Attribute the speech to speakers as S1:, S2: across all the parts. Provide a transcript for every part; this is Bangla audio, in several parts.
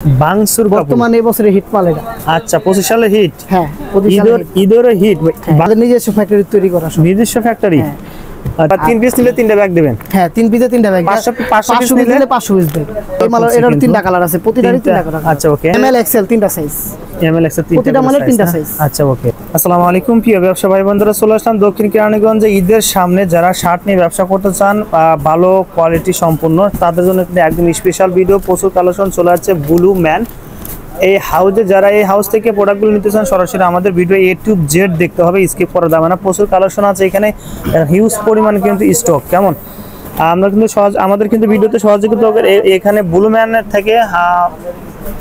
S1: বাংসুর
S2: বর্তমানে এই বছরের হিট মাল এটা।
S1: আচ্ছা 25 সালে হিট।
S2: হ্যাঁ 25 সালে
S1: ঈদের হিট।
S2: আমাদের নিজস্ব ফ্যাক্টরি তৈরি করা সব।
S1: নিজস্ব ফ্যাক্টরি। আর 3 পিস নিলে 3টা ব্যাগ দিবেন।
S2: হ্যাঁ 3 পিসে 3টা ব্যাগ।
S1: 500 পিস নিলে
S2: 500 পিস ব্যাগ। এই মালের এর 3টা কালার আছে, প্রতিটারই 3টা কালার।
S1: আচ্ছা ওকে।
S2: এমএল এক্সেল 3টা সাইজ।
S1: এমএল এক্সেল 3টা
S2: প্রতিটা মালের 3টা সাইজ।
S1: আচ্ছা ওকে। আসসালামু আলাইকুম প্রিয় ব্যবসা ভাই বন্ধুরা, চলে আসলাম দক্ষিণ কেরানীগঞ্জে ঈদের সামনে যারা শার্ট নিয়ে ব্যবসা করতে চান ভালো কোয়ালিটি সম্পূর্ণ তাদের জন্য একদম স্পেশাল ভিডিও। প্রচুর কালেকশন চলে আসছে ব্লু ম্যান এই হাউসে। যারা এই হাউস থেকে প্রোডাক্টগুলো নিতে চান সরাসরি আমাদের ভিডিও A to Z দেখতে হবে, স্কিপ করা যাবে না। প্রচুর কালেকশন আছে এখানে, হিউজ পরিমাণ কিন্তু স্টক। কেমন আমরা কিন্তু আমাদের কিন্তু ভিডিওতে সহযোগিতা এখানে ব্লু ম্যান থেকে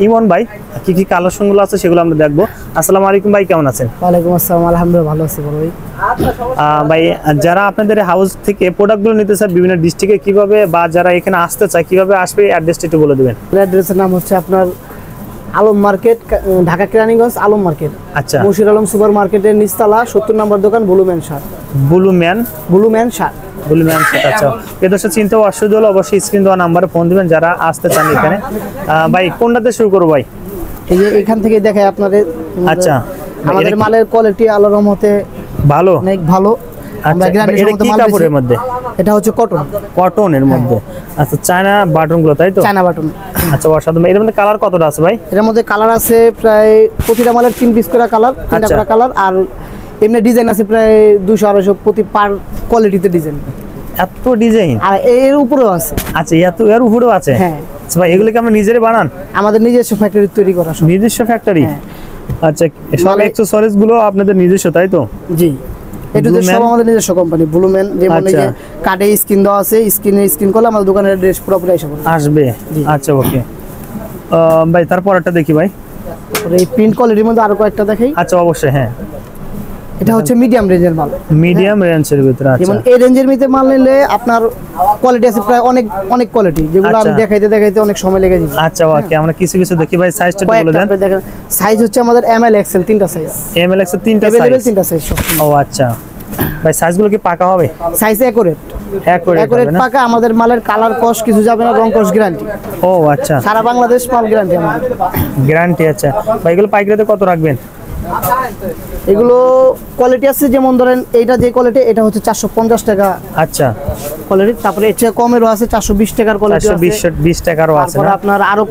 S1: ইমন ভাই কি কি কালেকশনগুলো আছে সেগুলো আমরা দেখবো। আসসালামু আলাইকুম ভাই, কেমন আছেন?
S2: ওয়ালাইকুম আসসালাম, আলহামদুলিল্লাহ ভালো আছি বড় ভাই।
S1: ভাই যারা আপনাদের হাউস থেকে প্রোডাক্টগুলো নিতে চায় বিভিন্ন ডিস্ট্রিক্টে কিভাবে, বা যারা এখানে আসতে চায় কিভাবে আসবে, অ্যাড্রেসটা একটু বলে দেবেন।
S2: অ্যাড্রেসের নাম হচ্ছে আপনার আলম মার্কেট, ঢাকা কেরানীগঞ্জ আলম মার্কেট।
S1: আচ্ছা,
S2: মুশির আলম সুপার মার্কেটের নিচতলা 70 নম্বর দোকান blue man shirt.
S1: Blue man
S2: shirt.
S1: Blue man shirt. আচ্ছা এদের চিন্তা অসুবিধা হলে অবশ্যই স্ক্রিন দেওয়া নাম্বারে ফোন দিবেন যারা আসতে চান এখানে। ভাই কোনটাতে শুরু করবো ভাই?
S2: এই যে এখান থেকে দেখাই আপনাদের।
S1: আচ্ছা
S2: আমাদের মালের কোয়ালিটি আল্লাহর রহমতে ভালো, অনেক ভালো। আমরা গ্যারান্টি সহ মাল
S1: কাপড়ের মধ্যে
S2: এটা হচ্ছে
S1: কটনের মধ্যে। আচ্ছা চায়না বাটন গুলো তাই তো? China button. আচ্ছা অসাধারণ। এর মধ্যে কালার কতটা আছে ভাই?
S2: এর মধ্যে কালার আছে প্রায় প্রতিটা মালের 3 পিস করে কালার, 3টা করে কালার। আর এমনি ডিজাইন আছে প্রায় 200-250 প্রতি পার কোয়ালিটিতে ডিজাইন।
S1: এত ডিজাইন? আর
S2: এর উপরেও আছে।
S1: আচ্ছা এর উপরেও আছে?
S2: হ্যাঁ।
S1: আচ্ছা ভাই এগুলো কি আমরা নিজেরাই বানান?
S2: আমাদের নিজস্ব ফ্যাক্টরি তৈরি করা সব।
S1: নিজস্ব ফ্যাক্টরি? আচ্ছা সব অ্যাকসেসরিজ গুলো আপনাদের নিজস্ব তাই তো? জি।
S2: এটা তো সব আমাদের নিজস্ব কোম্পানি ব্লু ম্যান। যেমন এই যে কার্ডে স্ক্রিন দেওয়া আছে, স্ক্রিন করলে আমাদের দোকানের অ্যাড্রেস পুরোপুরি আসবে।
S1: আচ্ছা ওকে ভাই তারপরটা দেখি ভাই।
S2: এই প্রিন্ট কোয়ালিটির মধ্যে আরো কয়েকটা দেখাই।
S1: আচ্ছা অবশ্যই। হ্যাঁ
S2: এটা হচ্ছে মিডিয়াম রেঞ্জের মাল।
S1: মিডিয়াম রেঞ্জের ভিতরে। আচ্ছা
S2: যেমন এই রেঞ্জের মধ্যে মাল নিলে আপনার কোয়ালিটি আছে প্রায় অনেক কোয়ালিটি, যেগুলো আমি দেখাইতে অনেক সময় লেগে যাবে।
S1: আচ্ছা ওকে আমরা কিছু দেখি ভাই। সাইজটা বলে দেন।
S2: দেখেন সাইজ হচ্ছে আমাদের এমএল এক্সেল 3টা সাইজ।
S1: এমএল এক্সেল 3টা সাইজ। ও আচ্ছা ভাই সাইজগুলো কি পাকা হবে?
S2: সাইজ একুরেট পাকা। আমাদের মালের কালার কস কিছু যাবে না, রং কস গ্যারান্টি।
S1: ও আচ্ছা
S2: সারা বাংলাদেশ মাল গ্যারান্টি আমাদের।
S1: গ্যারান্টি। আচ্ছা ভাই এগুলো পাইকারিতে কত রাখবেন?
S2: এগুলো কোয়ালিটি আছে, যেমন ধরেন এইটা যে কোয়ালিটি এটা হচ্ছে 450 টাকা।
S1: আচ্ছা
S2: কোয়ালিটি। তারপরে এর চেয়ে কমেরও আছে 420 টাকার কোয়ালিটি আছে।
S1: 420 টাকারও আছে।
S2: তারপর আপনার আরো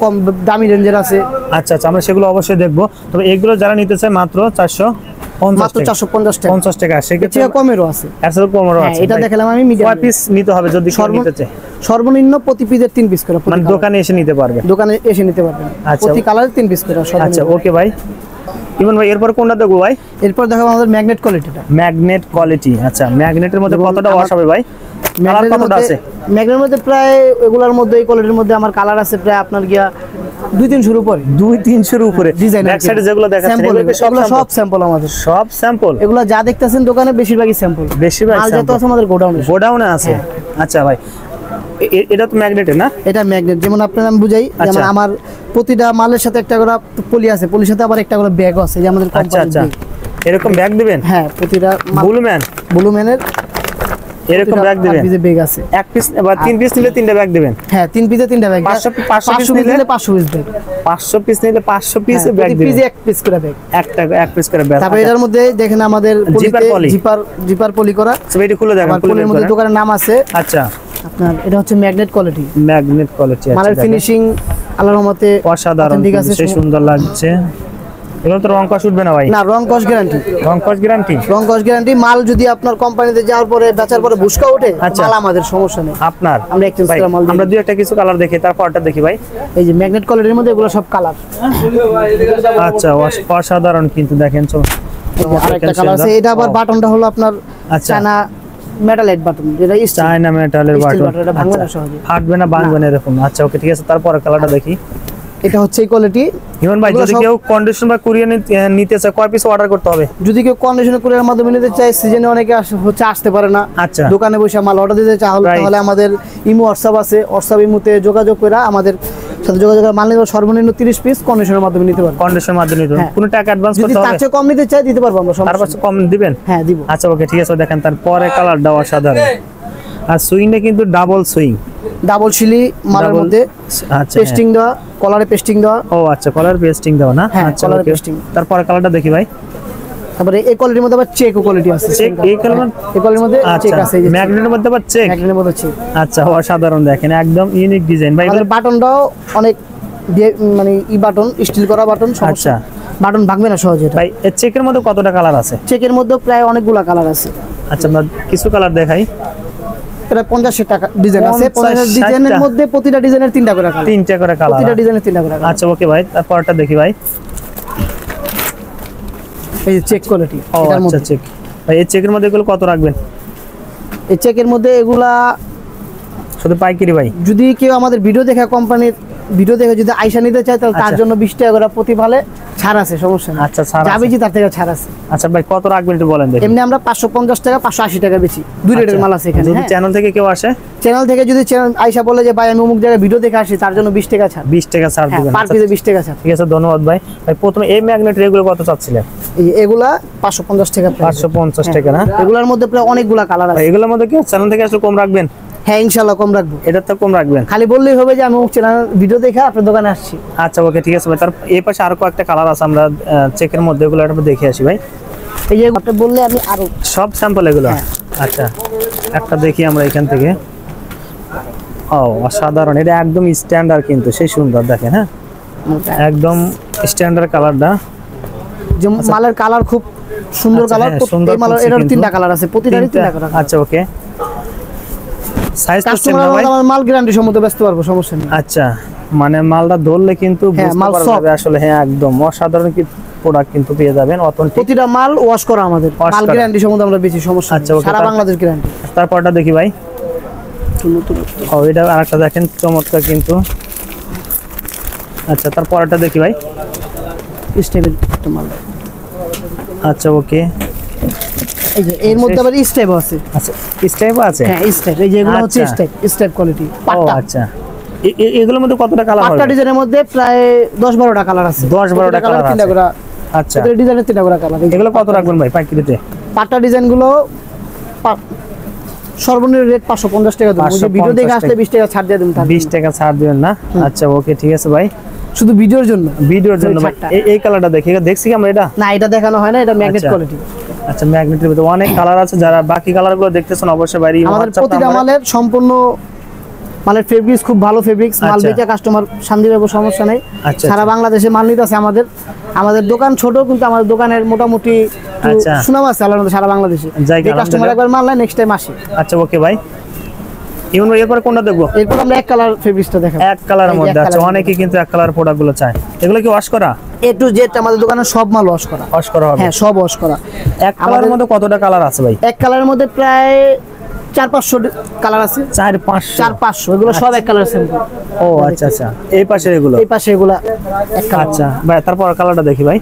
S2: কম দামি রেঞ্জের আছে।
S1: আচ্ছা আমরা সেগুলো অবশ্যই দেখবো। তবে এগুলো যারা নিতে চায় মাত্র 450 টাকা। সেক্ষেত্রে
S2: কমেরও আছে,
S1: কমেরও আছে।
S2: এটা দেখালাম আমি। মিডিয়াম
S1: পিস নিতে হবে যদি নিতে চায়?
S2: সর্বনিম্ন প্রতি পিসের 3 পিস করে।
S1: মানে দোকানে এসে নিতে পারবে?
S2: প্রতি কালারে 3 পিস করে।
S1: আচ্ছা ওকে ভাই। ইমন ভাই এরপর কোনটা দেখবো ভাই?
S2: এরপর দেখাবো আমাদের ম্যাগনেট কোয়ালিটিটা।
S1: Magnet quality. আচ্ছা ম্যাগনেটের মধ্যে কতটা ওয়াশ হবে ভাই? কালার কতটা আছে?
S2: ম্যাগনেটের মধ্যে প্রায় এগুলোর মধ্যে এই কোয়ালিটির মধ্যে আমার কালার আছে প্রায় আপনার গিয়া 2-300 উপরে।
S1: 2-300 উপরে ডিজাইন। ব্যাক সাইডে যেগুলো দেখাচ্ছেন এগুলো
S2: সব স্যাম্পল আমাদের।
S1: সব স্যাম্পল? এগুলো
S2: যা দেখতেছেন দোকানে বেশিরভাগই স্যাম্পল।
S1: মাল
S2: যত আছে আমাদের গোডাউনে
S1: আছে। আচ্ছা ভাই এটা তো ম্যাগনেটের না? এটা
S2: ম্যাগনেট। যেমন আপনার আমি বুঝাই, যেমন আমার প্রতিটা মালের সাথে একটা করে পলি আছে, পলির সাথে আবার একটা করে ব্যাগও আছে, যে আমাদের কোম্পানির ব্যাগ।
S1: এরকম ব্যাগ দিবেন?
S2: হ্যাঁ প্রতিটা ব্লু ম্যানের
S1: এরকম ব্যাগ দিবেন।
S2: ব্যাগ আছে
S1: এক পিস বা 3 পিস নিলে 3টা ব্যাগ দিবেন?
S2: হ্যাঁ 3 পিসে 3টা ব্যাগ।
S1: 500 পিস নিলে 500 পিস ব্যাগ। 500 পিস নিলে 500 পিস ব্যাগ দিবেন।
S2: পিসে এক পিস করে ব্যাগ।
S1: এক পিস করে ব্যাগ।
S2: তারপর এর মধ্যে দেখেন আমাদের জিপার পলি করা।
S1: সব এটা খুলে দেখেন।
S2: পলির মধ্যে দোকানের নাম আছে।
S1: আচ্ছা
S2: আপনার এটা হচ্ছে ম্যাগনেট কোয়ালিটি।
S1: আচ্ছা
S2: মালের ফিনিশিং আল্লাহর রহমতে
S1: অসাধারণ, সেই সুন্দর লাগছে। এগুলো তো রং কস উঠবে না ভাই? না,
S2: রং কস গ্যারান্টি। মাল যদি আপনার কোম্পানিতে যাওয়ার পরে বেচার পরে বুশকা ওঠে, মাল আমাদের, সমস্যা নেই।
S1: আপনার
S2: আমরা এক্সচেঞ্জ করে মাল দিই।
S1: আমরা দুই একটা কিছু কালার দেখি, তারপরটা দেখি ভাই।
S2: এই যে ম্যাগনেট কোয়ালিটির মধ্যে এগুলো সব কালার।
S1: আচ্ছা অসাধারণ কিন্তু দেখেন।
S2: আরেকটা কালার আছে। এটা আবার বাটনটা হলো আপনার চায়না মেটালাইট বাটন, যেটা
S1: চায়না মেটালের বাটন। এটা ভাঙবে না সহজে, ফাটবে না, ভাঙবে না এরকম। আচ্ছা ওকে ঠিক আছে। তারপর কালারটা দেখি।
S2: এটা হচ্ছে এই কোয়ালিটি।
S1: ইমন ভাই যদি কেউ কন্ডিশন বা কুরিয়ার নিতে চায় কয় পিস অর্ডার করতে হবে?
S2: যদি কেউ কন্ডিশনে কুরিয়ারের মাধ্যমে নিতে চায়, সিজনে অনেকে আসতে পারে না।
S1: আচ্ছা
S2: দোকানে বসে মাল অর্ডার দিতে চায়, তাহলে আমাদের ইমো হোয়াটসঅ্যাপ আছে। হোয়াটসঅ্যাপ ইমোতে যোগাযোগ করে আমাদের সাথে যোগাযোগ করে মাল নিতে সর্বনিম্ন 30 পিস কন্ডিশনের মাধ্যমে নিতে পারবেন।
S1: কন্ডিশনের মাধ্যমে নিতে পারবেন। কোনো টাকা অ্যাডভান্স করতে হবে?
S2: যদি তার চেয়ে কম নিতে চাই দিতে পারবো আমরা।
S1: তারপর কম দিবেন?
S2: হ্যাঁ দিব।
S1: আচ্ছা ওকে ঠিক আছে। দেখেন তারপরে কালারটা অসাধারণ। আর সুইংটা কিন্তু ডাবল সুইং,
S2: ডাবল শিলি মালের
S1: Double-
S2: মধ্যে
S1: আচ্ছা
S2: পেস্টিং দেওয়া, কলারে পেস্টিং দেওয়া।
S1: ও আচ্ছা, কলার পেস্টিং দাও না?
S2: হ্যাঁ,
S1: আচ্ছা
S2: colour
S1: ওকে।
S2: pasting।
S1: তারপরে কালারটা দেখি ভাই।
S2: তারপরে এই কোয়ালিটির মধ্যে আবার চেক কোয়ালিটি আছে।
S1: চেক এই কালার,
S2: এই কোয়ালিটির মধ্যে চেক
S1: আচ্ছা
S2: আছে, এই যে
S1: ম্যাগনেটের মধ্যে আবার চেক।
S2: ম্যাগনেটের মধ্যে চেক।
S1: আচ্ছা, অসাধারণ, দেখেন একদম ইউনিক ডিজাইন ভাই।
S2: আমাদের বাটনটাও অনেক মানে বাটন, স্টিল করা বাটন,
S1: আচ্ছা
S2: বাটন ভাঙবে না সহজে এটা।
S1: ভাই এই চেকের মধ্যে কতটা কালার আছে?
S2: চেকের মধ্যে প্রায় অনেকগুলা কালার আছে।
S1: আচ্ছা আমরা কিছু কালার দেখাই।
S2: প্রায় 50 টাকা ডিজাইন আছে।
S1: 50
S2: 50 ডিজাইনের মধ্যে প্রতিটা ডিজাইনের 3টা করে কালার।
S1: 3টা করে কালার,
S2: প্রতিটা ডিজাইনের 3টা করে কালার।
S1: আচ্ছা ওকে ভাই। তারপরটা দেখি ভাই।
S2: এই যে চেক কোয়ালিটি
S1: ও
S2: এটার
S1: আচ্ছা,
S2: মধ্যে।
S1: চেক ভাই। এই চেকের মধ্যে এগুলো কত রাখবেন?
S2: এই চেকের মধ্যে এগুলা
S1: শুধু পাইকারি ভাই?
S2: যদি কেউ আমাদের ভিডিও দেখা, কোম্পানির ভিডিও দেখে যদি আইসা নিতে চায়, তাহলে তার
S1: আচ্ছা।
S2: জন্য 20 টাকা করে প্রতি মালে ছাড় আছে, সমস্যা নেই।
S1: আচ্ছা, ছাড় আছে।
S2: যাবে জি তার থেকে ছাড় আছে।
S1: আচ্ছা ভাই, কত রাখবেন একটু বলেন দেখি।
S2: এমনি আমরা 550 টাকা 580 টাকা বেচি, দুই রেটের মাল আছে এখানে।
S1: যদি চ্যানেল থেকে কেউ আসে,
S2: চ্যানেল থেকে যদি চ্যানেল আইসা বলে যে ভাই আমি অমুক জায়গায় ভিডিও দেখে আসি, তার জন্য 20 টাকা ছাড়।
S1: 20 টাকা ছাড়
S2: হ্যাঁ,
S1: দিবেন?
S2: পার
S1: আচ্ছা,
S2: পিসে 20 টাকা ছাড়।
S1: ঠিক আছে, ধন্যবাদ ভাই। ভাই প্রথমে এই ম্যাগনেট এগুলো কত চাচ্ছিলেন?
S2: এগুলা 550 টাকা price।
S1: 550
S2: হ্যাঁ,
S1: টাকা না?
S2: এগুলার মধ্যে প্রায় অনেকগুলা কালার আছে।
S1: ভাই এগুলোর মধ্যে কি চ্যানেল থেকে আসলে কম রাখবেন?
S2: হ্যাঁ, ইনশাআল্লাহ কম রাখবো।
S1: এটার তো কম রাখবেন?
S2: খালি বললেই হবে যে আমি অমুক চ্যানেল ভিডিও দেখে আপনার দোকানে আসছি।
S1: আচ্ছা ওকে, ঠিক আছে ভাই। তার এই পাশে আরো কয়েকটা কালার আছে, আমরা চেকের মধ্যে এগুলো একটু দেখে আসি ভাই।
S2: এই যে আপনি বললে আমি আরো
S1: সব স্যাম্পল এগুলো? আচ্ছা একটা দেখি আমরা এখান থেকে। ও অসাধারণ, এটা একদম স্ট্যান্ডার্ড কিন্তু, সেই সুন্দর দেখেন। হ্যাঁ, একদম স্ট্যান্ডার্ড কালারটা।
S2: যে মালের কালার খুব সুন্দর
S1: আচ্ছা,
S2: কালার।
S1: হ্যাঁ, সুন্দর
S2: এই মালের
S1: করছে
S2: এটার
S1: কিন্তু।
S2: 3টা কালার আছে, প্রতিটারই 3টা কালার।
S1: আচ্ছা ওকে। সাইজ তো সেম
S2: কাস্টমার
S1: না ভাই?
S2: আমার মাল গ্যারান্টি সম্মত ব্যস্ত পারবো, সমস্যা নেই।
S1: আচ্ছা, মানে মালটা ধরলে কিন্তু
S2: হ্যাঁ,
S1: বুঝতে
S2: মাল
S1: পারা
S2: soft।
S1: যাবে আসলে। হ্যাঁ, একদম অসাধারণ কি প্রোডাক্ট কিন্তু পেয়ে যাবেন, অথেন্টিক।
S2: প্রতিটা মাল ওয়াশ করা আমাদের,
S1: Wash
S2: মাল
S1: করা।
S2: গ্যারান্টি সম্মত আমরা বেশি, সমস্যা
S1: আচ্ছা,
S2: নেই।
S1: okay,
S2: সারা
S1: তার-
S2: বাংলাদেশ গ্যারান্টি।
S1: তারপরটা দেখি ভাই। ও এটা আরেকটা দেখেন, চমৎকার কিন্তু। আচ্ছা তারপরটা দেখি ভাই।
S2: স্টেপের একটা মাল।
S1: আচ্ছা ওকে।
S2: এই যে এর মধ্যে আবার স্টেপ আছে।
S1: আচ্ছা স্টেপ আছে?
S2: হ্যাঁ, স্টেপ। এই যে এগুলো হচ্ছে
S1: আচ্ছা।
S2: স্টেপ কোয়ালিটি
S1: ও
S2: পাট্টা।
S1: আচ্ছা, এগুলোর মধ্যে কতটা কালার
S2: পাট্টা
S1: হবে?
S2: ডিজাইনের মধ্যে প্রায় 10-12টা কালার আছে।
S1: 10-12টা
S2: কালার,
S1: colour
S2: 3টা
S1: আছে।
S2: করে।
S1: আচ্ছা,
S2: প্রতিটা ডিজাইনের 3টা করে কালার।
S1: এগুলো কত রাখবেন ভাই পাইকারিতে?
S2: পাট্টা ডিজাইন গুলো সর্বনিম্ন রেট 550 টাকা দেবো।
S1: 550
S2: ভিডিও দেখে আসলে 20 টাকা ছাড় দিয়ে দেবো।
S1: 20 টাকা ছাড় দিবেন না? আচ্ছা ওকে, ঠিক আছে ভাই।
S2: শুধু ভিডিওর জন্য।
S1: ভিডিওর জন্য ভাই।
S2: ছাড়টা।
S1: এই কালারটা দেখি, দেখছি কি আমরা এটা?
S2: না, এটা দেখানো হয় না, এটা ম্যাগনেট
S1: আচ্ছা।
S2: কোয়ালিটি।
S1: আচ্ছা ম্যাগনেটের ভিতরে অনেক কালার আছে, যারা বাকি কালারগুলো দেখতেছেন অবশ্যই বাইরে
S2: আমাদের প্রতিটা মালের সম্পূর্ণ মালের ফেব্রিক্স খুব ভালো ফেব্রিক্স। মাল
S1: আচ্ছা।
S2: বেচে কাস্টমার শান্তি পাবো, সমস্যা নেই।
S1: আচ্ছা,
S2: সারা বাংলাদেশে মাল নিতে আছে আমাদের দোকান ছোট, কিন্তু আমাদের দোকানের মোটামুটি একটু
S1: আচ্ছা।
S2: সুনাম আছে আল্লাহর মধ্যে সারা বাংলাদেশে।
S1: যাই
S2: যে
S1: হোক,
S2: কাস্টমার একবার মাল নেয়, নেক্সট টাইম আসে।
S1: আচ্ছা ওকে ভাই। ইমন ভাই এরপরে কোনটা দেখবো?
S2: এরপর আমরা এক কালার ফেব্রিক্সটা দেখাবো।
S1: এক কালারের
S2: এই যে
S1: মধ্যে।
S2: এক
S1: আচ্ছা
S2: colour।
S1: অনেকেই কিন্তু এক কালার প্রোডাক্ট গুলো চায়। এগুলো কি ওয়াশ করা?
S2: A to Z আমাদের দোকানে সব মাল ওয়াশ করা।
S1: ওয়াশ করা হবে?
S2: হ্যাঁ, সব ওয়াশ করা।
S1: এক কালারের মধ্যে কতটা কালার আছে ভাই?
S2: এক কালারের মধ্যে প্রায় 400-500 কালার আছে।
S1: 400-500?
S2: 400-500 এগুলো সব এক কালার স্যাম্পল।
S1: ও আচ্ছা আচ্ছা, এই পাশে এগুলো?
S2: এই পাশে এগুলা এক কালার।
S1: আচ্ছা ভাই, তারপর কালারটা দেখি ভাই।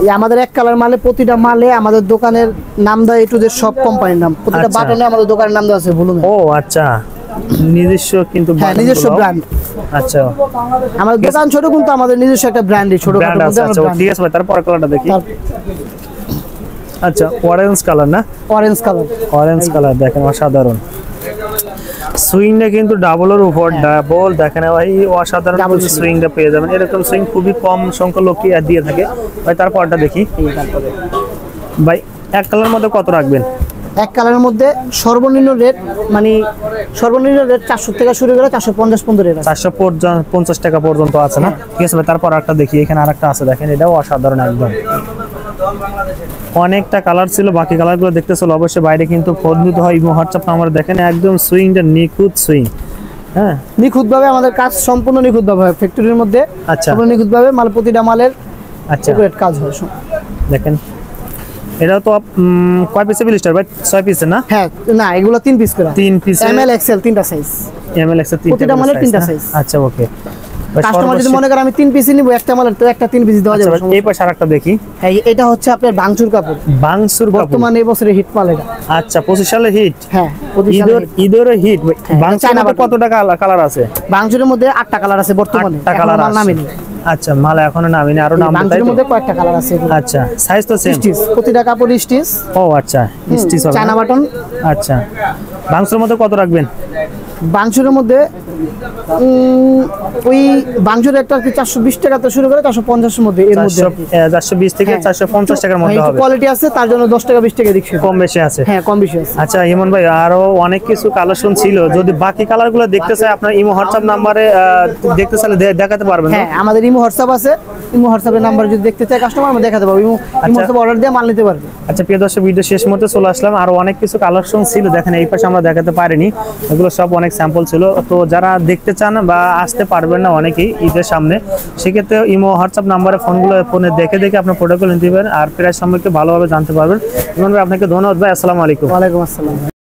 S2: এই আমাদের এক কালার মালে, প্রতিটা মালে আমাদের দোকানের নাম দেওয়া A to Z সব কোম্পানির নাম। প্রতিটা
S1: আচ্ছা।
S2: বাটনে আমাদের দোকানের নাম দেওয়া আছে ভলুমে।
S1: ও আচ্ছা, নিজস্ব কিন্তু
S2: হ্যাঁ,
S1: button
S2: নিজস্ব
S1: গুলো।
S2: ব্র্যান্ড।
S1: আচ্ছা
S2: আমাদের দোকান ছোট, কিন্তু আমাদের নিজস্ব একটা ব্র্যান্ডই ছোট
S1: ব্র্যান্ড আছে। আচ্ছা ঠিক আছে ভাই, তারপর কালারটা দেখি। আচ্ছা অরেঞ্জ কালার না?
S2: Orange colour.
S1: অরেঞ্জ কালার দেখেন, অসাধারণ। সুইংটা কিন্তু ডাবলের উপর ডাবল, দেখেন ভাই অসাধারণ সুইংটা পেয়ে যাবেন। এরকম সুইং খুবই কম সংখ্যক লোকই দিয়ে থাকে ভাই। তারপরটা দেখি ভাই। এক কালার মধ্যে কত রাখবেন?
S2: এক কালারের মধ্যে সর্বনিম্ন রেট, মানে সর্বনিম্ন রেট 400 থেকে শুরু করে 450 পর্যন্ত রেট আছে।
S1: 450 টাকা পর্যন্ত আছে না? ঠিক আছে ভাই, তারপর একটা দেখি। এখানে আরেকটা আছে দেখেন, এটাও অসাধারণ একদম। অনেকটা কালার ছিল, বাকি কালারগুলো দেখতেছিল অবশ্যই বাইরে কিন্তু ফোন দিতে হয়। হোয়াটসঅ্যাপ নাম্বার দেখেন, একদম সুইংটা নিখুঁত সুইং। হ্যাঁ,
S2: নিখুঁত ভাবে আমাদের কাজ সম্পূর্ণ নিখুঁত ভাবে হয় ফ্যাক্টরির মধ্যে।
S1: আচ্ছা।
S2: সম্পূর্ণ নিখুঁত ভাবে মাল, প্রতিটা মালের
S1: আচ্ছা
S2: একুরেট কাজ হয়।
S1: দেখেন, এটাও তো কয় পিসে বিলিস্টার ভাই? 6 পিসে না?
S2: হ্যাঁ, না এগুলো 3 পিস করে।
S1: 3 পিসে
S2: এমএল এক্সেল 3টা সাইজ।
S1: এমএল এক্সেল 3টা
S2: প্রতিটা মালের 3টা size।
S1: আচ্ছা ওকে।
S2: কাস্টমার যদি মনে করে আমি 3 পিসই নিব, একটা মালের তো একটা 3 পিস দেওয়া যাবে।
S1: এই পাশে আরেকটা দেখি।
S2: হ্যাঁ, এটা হচ্ছে আপনার বাংচুর কাপড়।
S1: বাংসুর কাপড়
S2: বর্তমানে এই বছরের হিট মাল এটা।
S1: আচ্ছা 25 সালে হিট।
S2: হ্যাঁ, 25 সালের hit।
S1: ঈদের হিট।
S2: হ্যাঁ,
S1: বাংসুর
S2: চায়না
S1: মধ্যে
S2: বাটন।
S1: কতটা কালার আছে?
S2: বাংচুরের মধ্যে 8টা কালার আছে বর্তমানে।
S1: 8টা
S2: এখনো
S1: কালার
S2: মাল নামেনি।
S1: আচ্ছা, মাল এখনো নামেনি, আরো নাম তাই
S2: বাংচুরের
S1: তো?
S2: মধ্যে কয়েকটা কালার আছে এগুলো।
S1: আচ্ছা, সাইজ তো সেম?
S2: স্টিচ, প্রতিটা কাপড় স্টিচ।
S1: ও আচ্ছা, স্টিচ হবে
S2: চায়না বাটন।
S1: আচ্ছা ভাঙচুরের মধ্যে কত রাখবেন?
S2: বাংশুরের মধ্যে ওই বাংশুর একটা আর কি 420 টাকা তো শুরু করে 450 এর মধ্যে, এর মধ্যে
S1: 420 থেকে 450 টাকার মধ্যে হবে।
S2: কোয়ালিটি আছে তার জন্য 10 টাকা 20 টাকা দিচ্ছি,
S1: কম বেশি আছে।
S2: হ্যাঁ কম বেশি আছে।
S1: আচ্ছা ইমন ভাই, আরো অনেক কিছু কালেকশন ছিল, যদি বাকি কালার গুলো দেখতে চাই আপনার ইমো হোয়াটসঅ্যাপ নাম্বারে দেখতে চাইলে দেখাতে পারবেন?
S2: হ্যাঁ আমাদের ইমো হোয়াটসঅ্যাপ আছে, ইমো হোয়াটসঅ্যাপের নাম্বার যদি দেখতে চাই কাস্টমার আমরা দেখাতে পারবো, ইমো হোয়াটসঅ্যাপ অর্ডার দিয়ে মাল নিতে পারবে।
S1: আচ্ছা প্রিয় দর্শক, ভিডিও শেষ মুহূর্তে চলে আসলাম। আরো অনেক কিছু কালেকশন ছিল, দেখেন এই পাশে আমরা দেখাতে পারিনি, এগুলো সব অনেক স্যাম্পল ছিল। তো যারা দেখতে চান বা আসতে পারবেন না অনেকেই ঈদের সামনে, সেক্ষেত্রে ইমো হোয়াটসঅ্যাপ নাম্বারে ফোনে দেখে আপনার প্রোডাক্টগুলো নিতে পারেন আর প্রাইস সম্পর্কে ভালোভাবে জানতে পারবেন। ইমন ভাই আপনাকে ধন্যবাদ ভাই, আসসালামু আলাইকুম।
S2: ওয়ালাইকুম আসসালাম।